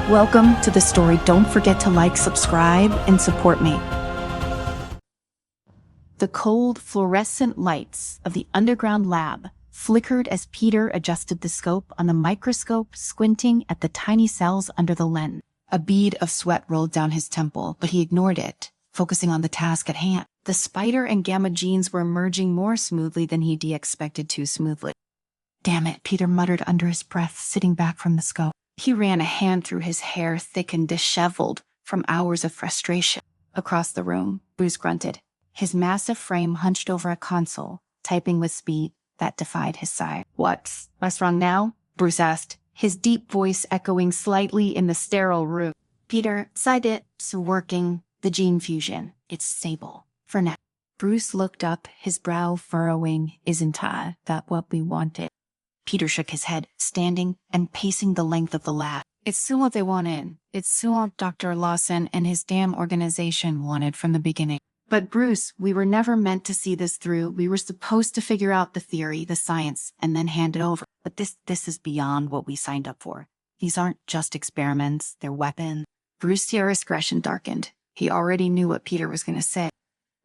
Welcome to the story. Don't forget to like, subscribe, and support me. The cold, fluorescent lights of the underground lab flickered as Peter adjusted the scope on the microscope, squinting at the tiny cells under the lens. A bead of sweat rolled down his temple, but he ignored it, focusing on the task at hand. The spider and gamma genes were merging more smoothly than he'd expected to smoothly. Damn it, Peter muttered under his breath, sitting back from the scope. He ran a hand through his hair, thick and disheveled from hours of frustration. Across the room, Bruce grunted, his massive frame hunched over a console, typing with speed that defied his sight. "What's wrong now?" Bruce asked, his deep voice echoing slightly in the sterile room. "Peter, it's working. The gene fusion. It's stable. For now." Bruce looked up, his brow furrowing. "Isn't that what we wanted?" Peter shook his head, standing and pacing the length of the lab. "It's still what they wanted. It's still what Dr. Lawson and his damn organization wanted from the beginning. But Bruce, we were never meant to see this through. We were supposed to figure out the theory, the science, and then hand it over. But this is beyond what we signed up for. These aren't just experiments, they're weapons." Bruce's expression darkened. He already knew what Peter was going to say.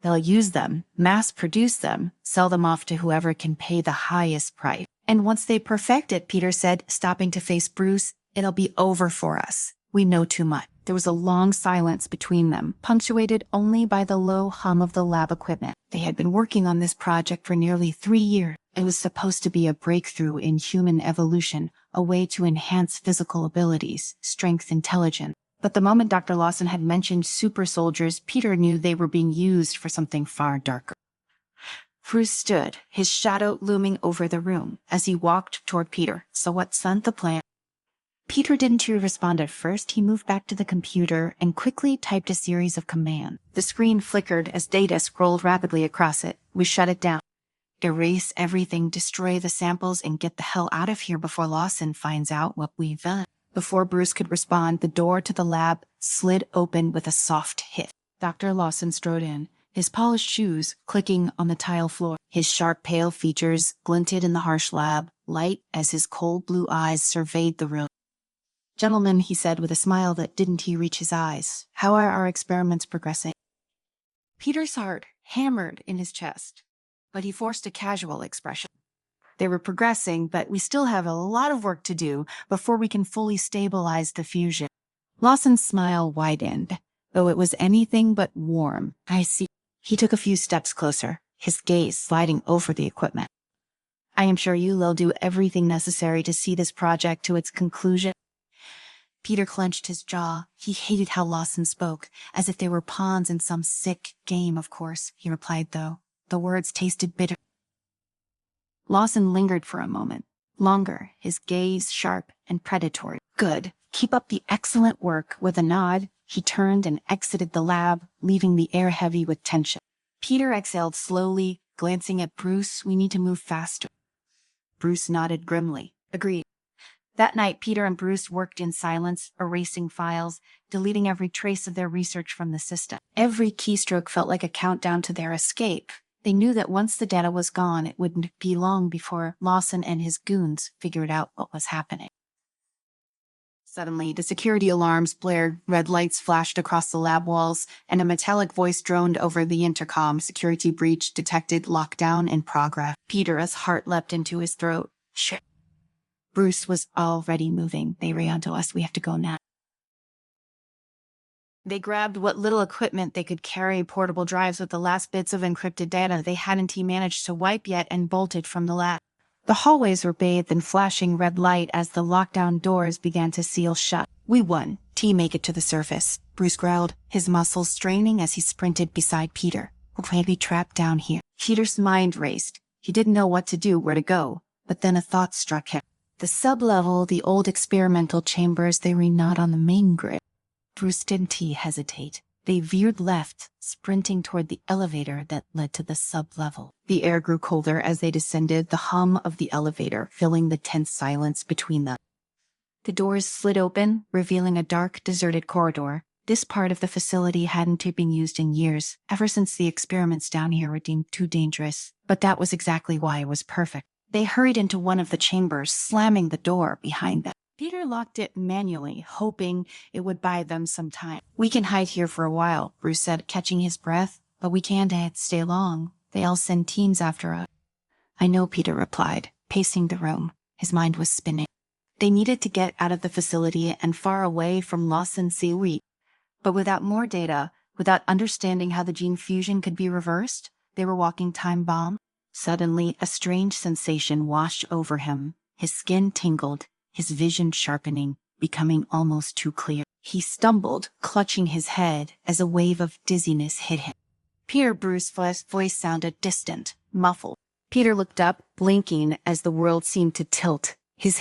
They'll use them, mass produce them, sell them off to whoever can pay the highest price. And once they perfect it, Peter said, stopping to face Bruce, "it'll be over for us. We know too much." There was a long silence between them, punctuated only by the low hum of the lab equipment. They had been working on this project for nearly 3 years. It was supposed to be a breakthrough in human evolution, a way to enhance physical abilities, strength, intelligence. But the moment Dr. Lawson had mentioned super soldiers, Peter knew they were being used for something far darker. Bruce stood, his shadow looming over the room, as he walked toward Peter. "So what's the plan?" Peter didn't respond at first. He moved back to the computer and quickly typed a series of commands. The screen flickered as data scrolled rapidly across it. "We shut it down. Erase everything, destroy the samples, and get the hell out of here before Lawson finds out what we've done." Before Bruce could respond, the door to the lab slid open with a soft hit. Dr. Lawson strode in, his polished shoes clicking on the tile floor. His sharp, pale features glinted in the harsh lab light as his cold blue eyes surveyed the room. "Gentlemen," he said with a smile that didn't reach his eyes, "how are our experiments progressing?" Peter's heart hammered in his chest, but he forced a casual expression. "They were progressing, but we still have a lot of work to do before we can fully stabilize the fusion." Lawson's smile widened, though it was anything but warm. "I see." He took a few steps closer, his gaze sliding over the equipment. "I am sure you'll do everything necessary to see this project to its conclusion." Peter clenched his jaw. He hated how Lawson spoke, as if they were pawns in some sick game. "Of course," he replied, though the words tasted bitter. Lawson lingered for a moment, longer, his gaze sharp and predatory. "Good. Keep up the excellent work." With a nod, he turned and exited the lab, leaving the air heavy with tension. Peter exhaled slowly, glancing at Bruce. "We need to move faster." Bruce nodded grimly. "Agreed." That night, Peter and Bruce worked in silence, erasing files, deleting every trace of their research from the system. Every keystroke felt like a countdown to their escape. They knew that once the data was gone, it wouldn't be long before Lawson and his goons figured out what was happening. Suddenly, the security alarms blared, red lights flashed across the lab walls, and a metallic voice droned over the intercom. "Security breach detected, lockdown in progress." Peter's heart leapt into his throat. "Shit." Bruce was already moving. "They ran to us. We have to go now." They grabbed what little equipment they could carry, portable drives with the last bits of encrypted data they hadn't managed to wipe yet, and bolted from the lab. The hallways were bathed in flashing red light as the lockdown doors began to seal shut. "We won. Make it to the surface," Bruce growled, his muscles straining as he sprinted beside Peter. "We'll probably be trapped down here." Peter's mind raced. He didn't know what to do, where to go, but then a thought struck him. The sub-level, the old experimental chambers, they were not on the main grid. Bruce didn't hesitate. They veered left, sprinting toward the elevator that led to the sub-level. The air grew colder as they descended, the hum of the elevator filling the tense silence between them. The doors slid open, revealing a dark, deserted corridor. This part of the facility hadn't been used in years, ever since the experiments down here were deemed too dangerous. But that was exactly why it was perfect. They hurried into one of the chambers, slamming the door behind them. Peter locked it manually, hoping it would buy them some time. "We can hide here for a while," Bruce said, catching his breath, "but we can't stay long. They all send teams after us." "I know," Peter replied, pacing the room. His mind was spinning. They needed to get out of the facility and far away from Lawson Seaweed. But without more data, without understanding how the gene fusion could be reversed, they were walking time bomb. Suddenly, a strange sensation washed over him. His skin tingled, his vision sharpening, becoming almost too clear. He clutching his head as a wave of dizziness hit him. Bruce's voice sounded distant, muffled. Peter looked up, blinking as the world seemed to tilt. His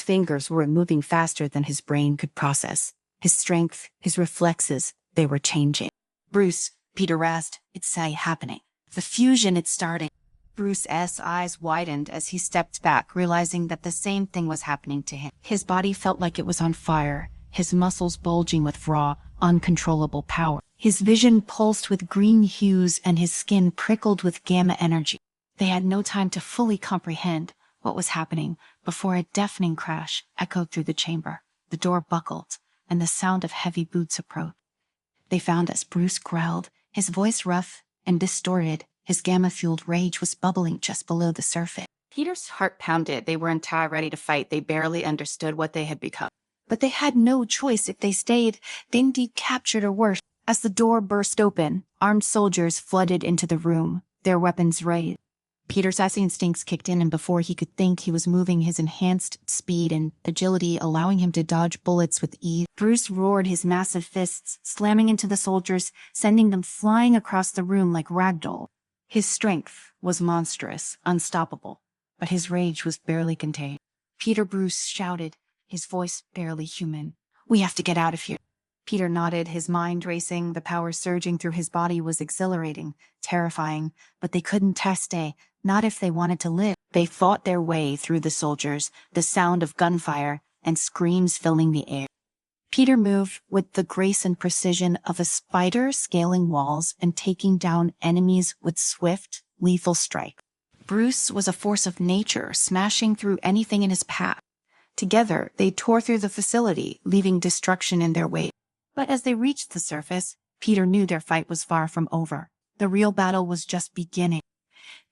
fingers were moving faster than his brain could process. His strength, his reflexes, they were changing. "Bruce," Peter rasped, "it's happening. The fusion, it's starting." Bruce's eyes widened as he stepped back, realizing that the same thing was happening to him. His body felt like it was on fire, his muscles bulging with raw, uncontrollable power. His vision pulsed with green hues and his skin prickled with gamma energy. They had no time to fully comprehend what was happening before a deafening crash echoed through the chamber. The door buckled, and the sound of heavy boots approached. They found as Bruce growled, his voice rough and distorted, his gamma-fueled rage was bubbling just below the surface. Peter's heart pounded. They were entirely ready to fight. They barely understood what they had become. But they had no choice. If they stayed, they'd be captured or worse. As the door burst open, armed soldiers flooded into the room, their weapons raised. Peter's assassin instincts kicked in, and before he could think, he was moving his enhanced speed and agility, allowing him to dodge bullets with ease. Bruce roared, his massive fists slamming into the soldiers, sending them flying across the room like ragdoll. His strength was monstrous, unstoppable, but his rage was barely contained. Bruce shouted, his voice barely human. "We have to get out of here." Peter nodded, his mind racing. The power surging through his body was exhilarating, terrifying, but they couldn't stay, not if they wanted to live. They fought their way through the soldiers, the sound of gunfire and screams filling the air. Peter moved with the grace and precision of a spider scaling walls and taking down enemies with swift, lethal strike. Bruce was a force of nature, smashing through anything in his path. Together, they tore through the facility, leaving destruction in their wake. But as they reached the surface, Peter knew their fight was far from over. The real battle was just beginning.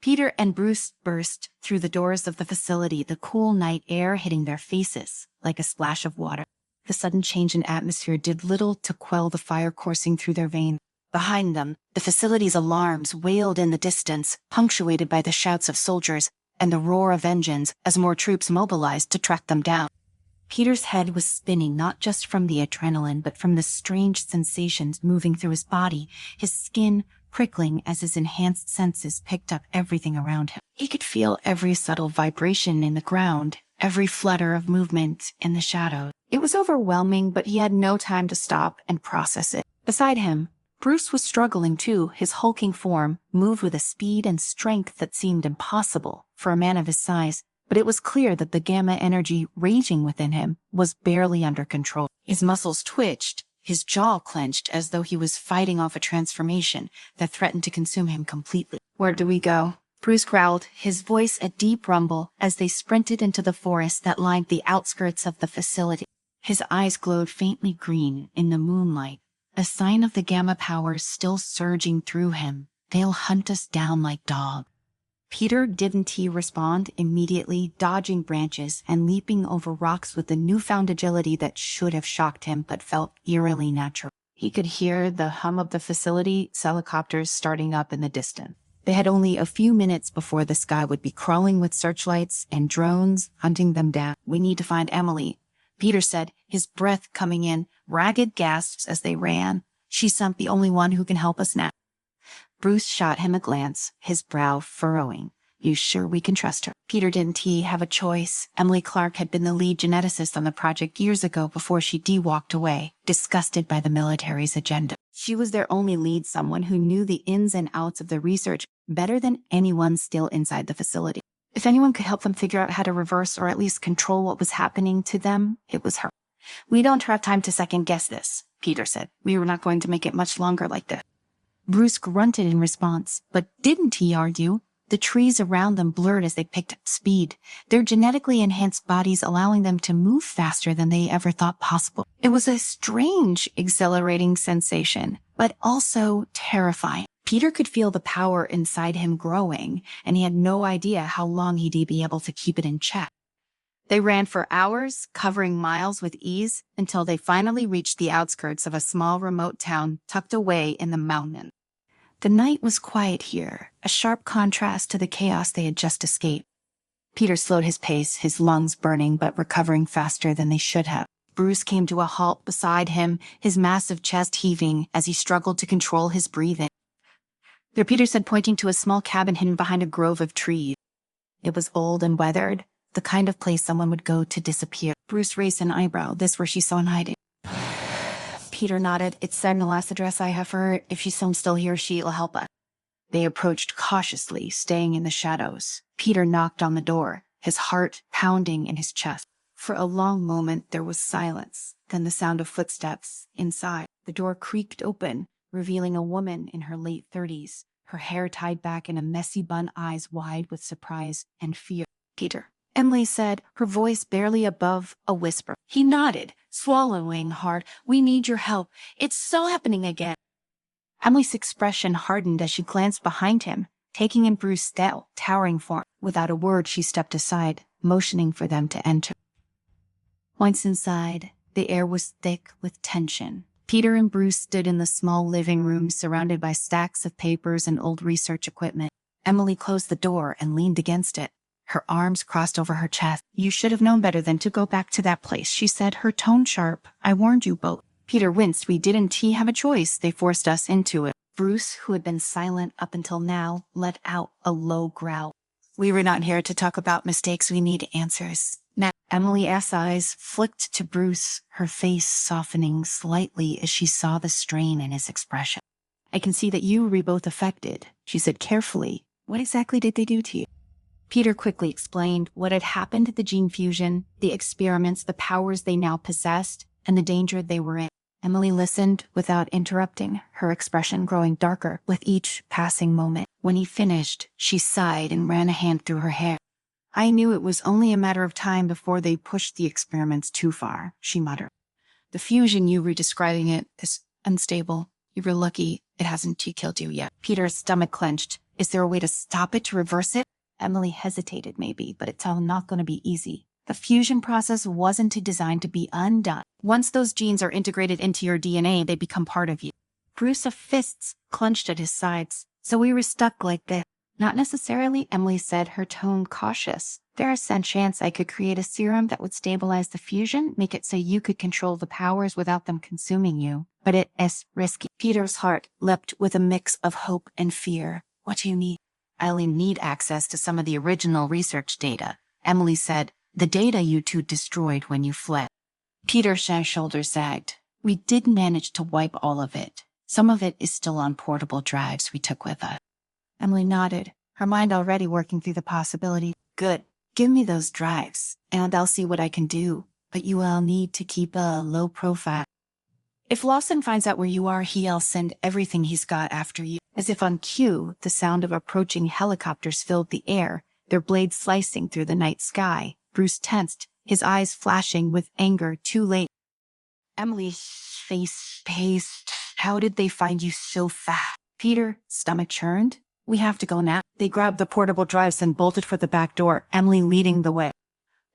Peter and Bruce burst through the doors of the facility, the cool night air hitting their faces like a splash of water. The sudden change in atmosphere did little to quell the fire coursing through their veins. Behind them, the facility's alarms wailed in the distance, punctuated by the shouts of soldiers and the roar of engines as more troops mobilized to track them down. Peter's head was spinning, not just from the adrenaline, but from the strange sensations moving through his body, his skin prickling as his enhanced senses picked up everything around him. He could feel every subtle vibration in the ground, every flutter of movement in the shadows. It was overwhelming, but he had no time to stop and process it. Beside him, Bruce was struggling too. His hulking form moved with a speed and strength that seemed impossible for a man of his size. But it was clear that the gamma energy raging within him was barely under control. His muscles twitched, his jaw clenched as though he was fighting off a transformation that threatened to consume him completely. "Where do we go?" Bruce growled, his voice a deep rumble as they sprinted into the forest that lined the outskirts of the facility. His eyes glowed faintly green in the moonlight, a sign of the gamma power still surging through him. "They'll hunt us down like dogs." Peter didn't respond immediately, dodging branches and leaping over rocks with a newfound agility that should have shocked him but felt eerily natural. He could hear the hum of the facility helicopters starting up in the distance. They had only a few minutes before the sky would be crawling with searchlights and drones hunting them down. "We need to find Emily," Peter said, his breath coming in ragged gasps as they ran. "She's the only one who can help us now." Bruce shot him a glance, his brow furrowing. "You sure we can trust her?" Peter didn't have a choice. Emily Clark had been the lead geneticist on the project years ago before she walked away, disgusted by the military's agenda. She was their only lead, someone who knew the ins and outs of the research better than anyone still inside the facility. If anyone could help them figure out how to reverse or at least control what was happening to them, it was her. "We don't have time to second guess this," Peter said. "We were not going to make it much longer like this." Bruce grunted in response, but didn't he argue? The trees around them blurred as they picked up speed, their genetically enhanced bodies allowing them to move faster than they ever thought possible. It was a strange, exhilarating sensation, but also terrifying. Peter could feel the power inside him growing, and he had no idea how long he'd be able to keep it in check. They ran for hours, covering miles with ease, until they finally reached the outskirts of a small remote town tucked away in the mountains. The night was quiet here, a sharp contrast to the chaos they had just escaped. Peter slowed his pace, his lungs burning but recovering faster than they should have. Bruce came to a halt beside him, his massive chest heaving as he struggled to control his breathing. There, Peter said, pointing to a small cabin hidden behind a grove of trees. It was old and weathered, the kind of place someone would go to disappear. Bruce raised an eyebrow. This where she's in hiding. Peter nodded. It's said in the last address I have for her. If she's still here, she'll help us. They approached cautiously, staying in the shadows. Peter knocked on the door, his heart pounding in his chest. For a long moment, there was silence, then the sound of footsteps inside. The door creaked open, revealing a woman in her late 30s, her hair tied back in a messy bun, eyes wide with surprise and fear. Peter, Emily said, her voice barely above a whisper. He nodded, swallowing hard. We need your help. It's so happening again. Emily's expression hardened as she glanced behind him, taking in Bruce's towering form. Without a word, she stepped aside, motioning for them to enter. Once inside, the air was thick with tension. Peter and Bruce stood in the small living room surrounded by stacks of papers and old research equipment. Emily closed the door and leaned against it, her arms crossed over her chest. You should have known better than to go back to that place, she said, her tone sharp. I warned you both. Peter winced. We didn't have a choice. They forced us into it. Bruce, who had been silent up until now, let out a low growl. We were not here to talk about mistakes. We need answers. Emily's eyes flicked to Bruce, her face softening slightly as she saw the strain in his expression. I can see that you were both affected, she said carefully. What exactly did they do to you? Peter quickly explained what had happened at the gene fusion, the experiments, the powers they now possessed, and the danger they were in. Emily listened without interrupting, her expression growing darker with each passing moment. When he finished, she sighed and ran a hand through her hair. I knew it was only a matter of time before they pushed the experiments too far, she muttered. The fusion you were describing it is unstable. You were lucky it hasn't killed you yet. Peter's stomach clenched. Is there a way to stop it, to reverse it? Emily hesitated maybe, but it's all not going to be easy. The fusion process wasn't designed to be undone. Once those genes are integrated into your DNA, they become part of you. Bruce's fists clenched at his sides. So we were stuck like this. Not necessarily, Emily said, her tone cautious. There's a chance I could create a serum that would stabilize the fusion, make it so you could control the powers without them consuming you. But it is risky. Peter's heart leapt with a mix of hope and fear. What do you need? I'll need access to some of the original research data. Emily said, the data you two destroyed when you fled. Peter's shoulders sagged. We did manage to wipe all of it. Some of it is still on portable drives we took with us. Emily nodded, her mind already working through the possibility. Good. Give me those drives, and I'll see what I can do. But you will need to keep a low profile. If Lawson finds out where you are, he'll send everything he's got after you. As if on cue, the sound of approaching helicopters filled the air, their blades slicing through the night sky. Bruce tensed, his eyes flashing with anger. Too late. Emily's face paced. How did they find you so fast? Peter, stomach churned. We have to go now. They grabbed the portable drives and bolted for the back door, Emily leading the way.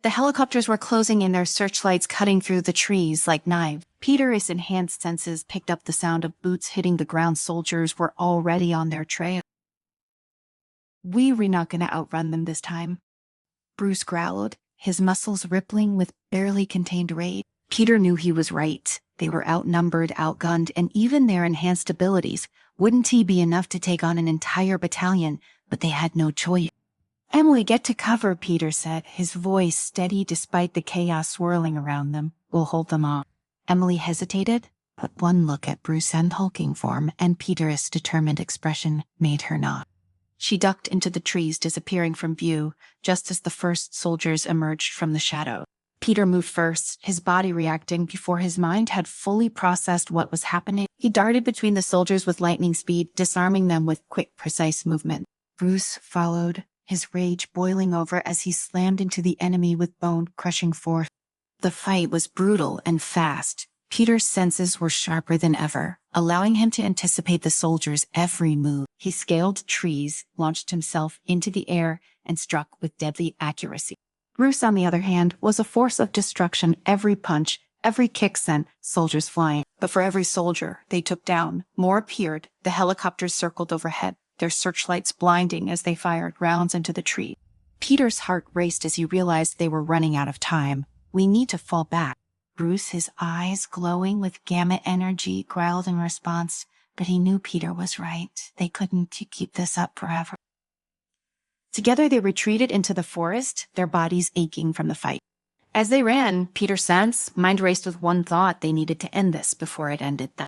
The helicopters were closing in, their searchlights cutting through the trees like knives. Peter's enhanced senses picked up the sound of boots hitting the ground. Soldiers were already on their trail. We were not going to outrun them this time. Bruce growled, his muscles rippling with barely contained rage. Peter knew he was right. They were outnumbered, outgunned, and even their enhanced abilities wouldn't be enough to take on an entire battalion, but they had no choice. Emily, get to cover, Peter said, his voice steady despite the chaos swirling around them. We'll hold them off. Emily hesitated, but one look at Bruce's hulking form and Peter's determined expression made her nod. She ducked into the trees, disappearing from view, just as the first soldiers emerged from the shadow. Peter moved first, his body reacting before his mind had fully processed what was happening. He darted between the soldiers with lightning speed, disarming them with quick, precise movement. Bruce followed, his rage boiling over as he slammed into the enemy with bone-crushing force. The fight was brutal and fast. Peter's senses were sharper than ever, allowing him to anticipate the soldiers' every move. He scaled trees, launched himself into the air, and struck with deadly accuracy. Bruce, on the other hand, was a force of destruction. Every punch, every kick sent soldiers flying. But for every soldier they took down, more appeared. The helicopters circled overhead, their searchlights blinding as they fired rounds into the tree. Peter's heart raced as he realized they were running out of time. "We need to fall back." Bruce, his eyes glowing with gamma energy, growled in response, but he knew Peter was right. They couldn't keep this up forever. Together they retreated into the forest, their bodies aching from the fight. As they ran, Peter sensed, mind raced with one thought: they needed to end this before it ended them.